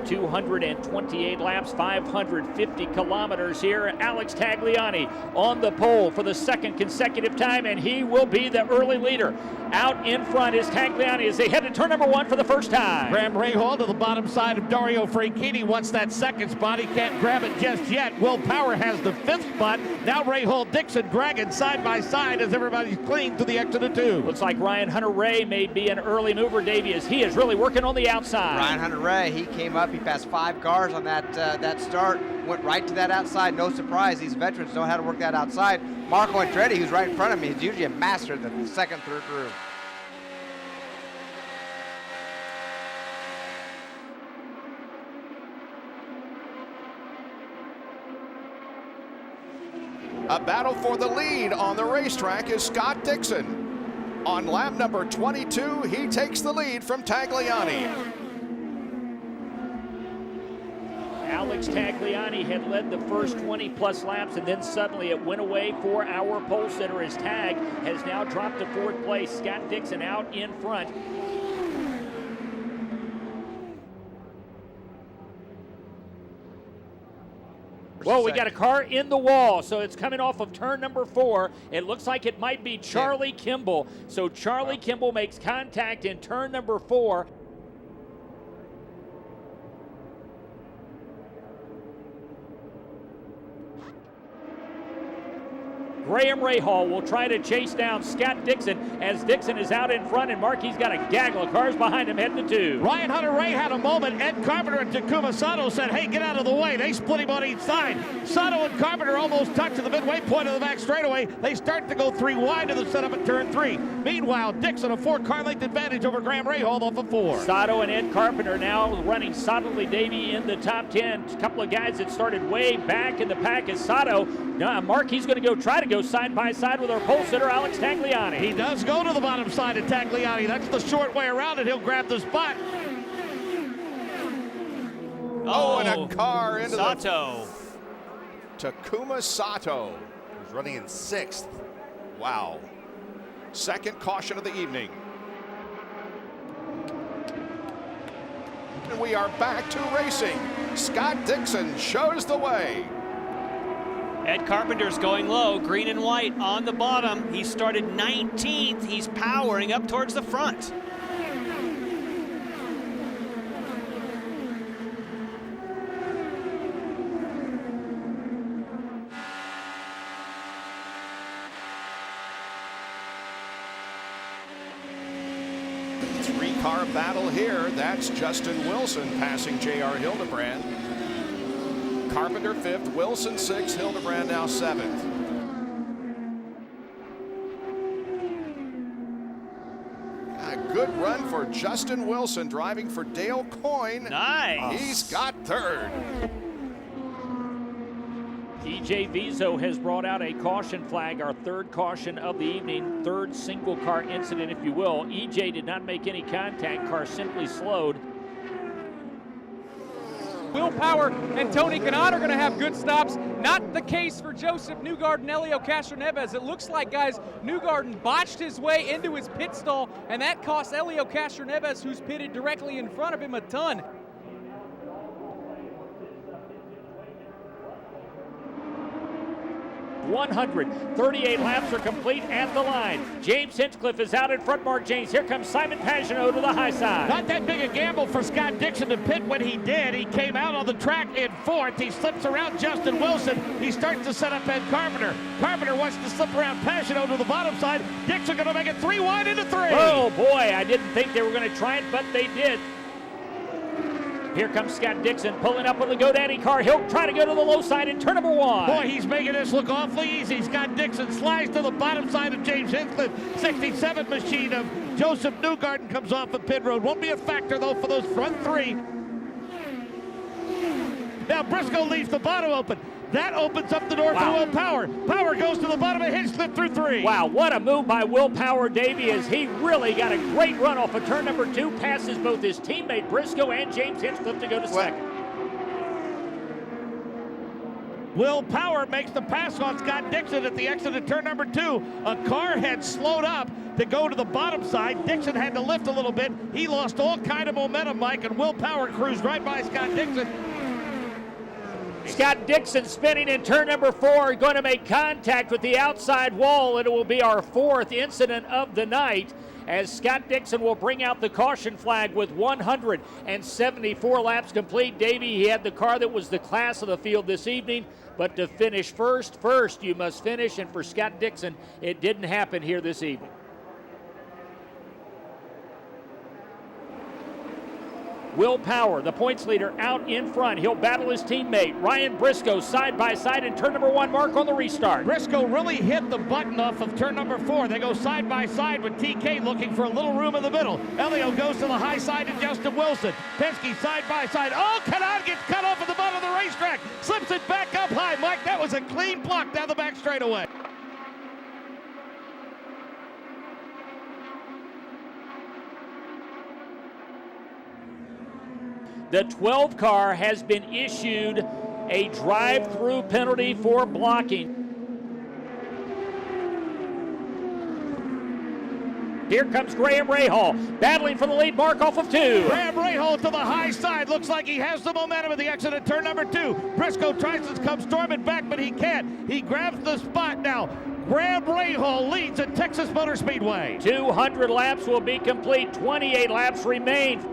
228 laps, 550 kilometers here. Alex Tagliani on the pole for the second consecutive time, and he will be the early leader. Out in front is Tagliani as they head to turn number 1 for the first time. Graham Rahal to the bottom side of Dario Franchitti wants that second spot. He can't grab it just yet. Will Power has the 5th spot. Now Rahal, Dixon dragging side by side as everybody's clinging to the exit of 2. Looks like Ryan Hunter-Reay may be an early mover, Davey, as he is really working on the outside. Ryan Hunter-Reay, he came up, he passed 5 cars on that start, went right to that outside. No surprise, these veterans know how to work that outside. Marco Andretti, who's right in front of me, is usually a master at the second, third through. A battle for the lead on the racetrack is Scott Dixon. On lap number 22, he takes the lead from Tagliani. Alex Tagliani had led the first 20-plus laps, and then suddenly it went away for our pole sitter as Tag has now dropped to 4th place. Scott Dixon out in front. Well, we got a car in the wall, so it's coming off of turn number 4. It looks like it might be Charlie Kimball. So Charlie Kimball makes contact in turn number 4. Graham Rahal will try to chase down Scott Dixon as Dixon is out in front, and Markey's got a gaggle of cars behind him heading to 2. Ryan Hunter-Reay had a moment. Ed Carpenter and Takuma Sato said, hey, get out of the way. They split him on each side. Sato and Carpenter almost touch at the midway point of the back straightaway. They start to go 3 wide to the setup at turn 3. Meanwhile, Dixon a 4-car length advantage over Graham Rahal off of 4. Sato and Ed Carpenter now running solidly, Davey, in the top 10. A couple of guys that started way back in the pack is Sato. Now Markey's going to try to go side by side with our pole sitter, Alex Tagliani. He does go to the bottom side of Tagliani. That's the short way around it. He'll grab the spot. Oh, and a car into Sato. Takuma Sato, who's running in 6th. Wow. Second caution of the evening. And we are back to racing. Scott Dixon shows the way. Ed Carpenter's going low, green and white on the bottom. He started 19th. He's powering up towards the front. Three-car battle here. That's Justin Wilson passing J.R. Hildebrand. Carpenter 5th, Wilson 6th, Hildebrand now 7th. A good run for Justin Wilson driving for Dale Coyne. Nice. He's got 3rd. EJ Vizo has brought out a caution flag, our 3rd caution of the evening, 3rd single car incident, if you will. EJ did not make any contact, car simply slowed. Will Power and Tony Kanaan are going to have good stops. Not the case for Joseph Newgarden and Helio Castroneves. It looks like, guys, Newgarden botched his way into his pit stall, and that cost Helio Castroneves, who's pitted directly in front of him, a ton. 138 laps are complete at the line. James Hinchcliffe is out in front, Mark James. Here comes Simon Pagenaud to the high side. Not that big a gamble for Scott Dixon to pit when he did. He came out on the track in 4th. He slips around Justin Wilson. He starts to set up Ed Carpenter. Carpenter wants to slip around Pagenaud to the bottom side. Dixon going to make it 3 wide into 3. Oh boy, I didn't think they were going to try it, but they did. Here comes Scott Dixon pulling up with the GoDaddy car. He'll try to go to the low side in turn number 1. Boy, he's making this look awfully easy. Scott Dixon slides to the bottom side of James Hinchcliffe. 67 machine of Joseph Newgarden comes off of pit road. Won't be a factor, though, for those front 3. Now Briscoe leaves the bottom open. That opens up the door for Will Power. Power goes to the bottom of Hinchcliffe through 3. Wow, what a move by Will Power, Davey, as he really got a great run off of turn number 2, passes both his teammate Briscoe and James Hinchcliffe to go to second. Will Power makes the pass on Scott Dixon at the exit of turn number 2. A car had slowed up to go to the bottom side. Dixon had to lift a little bit. He lost all kind of momentum, Mike, and Will Power cruised right by Scott Dixon. Scott Dixon spinning in turn number 4, going to make contact with the outside wall, and it will be our 4th incident of the night, as Scott Dixon will bring out the caution flag with 174 laps complete. Davey, he had the car that was the class of the field this evening, but to finish first you must finish, and for Scott Dixon, it didn't happen here this evening. Will Power, the points leader, out in front. He'll battle his teammate, Ryan Briscoe, side by side in turn number 1. Mark on the restart. Briscoe really hit the button off of turn number 4. They go side by side with TK looking for a little room in the middle. Elio goes to the high side to Justin Wilson. Penske side by side. Oh, Canard gets cut off at the bottom of the racetrack. Slips it back up high. Mike, that was a clean block down the back straightaway. The 12 car has been issued a drive-through penalty for blocking. Here comes Graham Rahal, battling for the lead, Mark off of 2. Graham Rahal to the high side, looks like he has the momentum at the exit of turn number 2. Briscoe tries to come storming back, but he can't. He grabs the spot now. Graham Rahal leads at Texas Motor Speedway. 200 laps will be complete, 28 laps remain.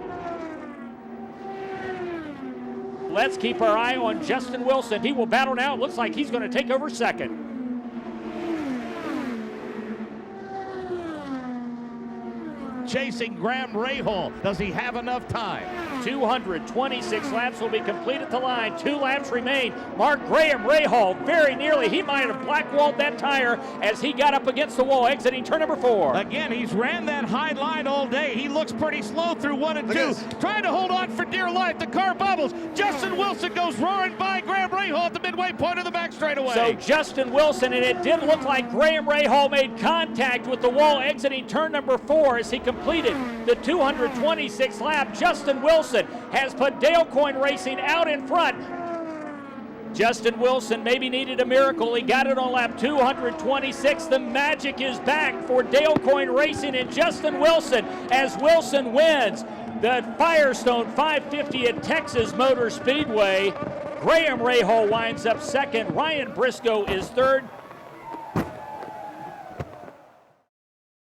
Let's keep our eye on Justin Wilson. He will battle now. It looks like he's going to take over second. Chasing Graham Rahal. Does he have enough time? 226 laps will be complete at the line. 2 laps remain. Mark Graham Rahal very nearly. He might have blackwalled that tire as he got up against the wall, exiting turn number 4. Again, he's ran that high line all day. He looks pretty slow through 1 and 2. Trying to hold on for dear life. The car bobbles. Justin Wilson goes roaring by Graham Rahal at the midway point of the back straightaway. So Justin Wilson, and it did look like Graham Rahal made contact with the wall, exiting turn number 4 as he completed the 226 lap. Justin Wilson has put Dale Coyne Racing out in front. Justin Wilson maybe needed a miracle. He got it on lap 226. The magic is back for Dale Coyne Racing and Justin Wilson as Wilson wins the Firestone 550 at Texas Motor Speedway. Graham Rahal winds up second. Ryan Briscoe is third.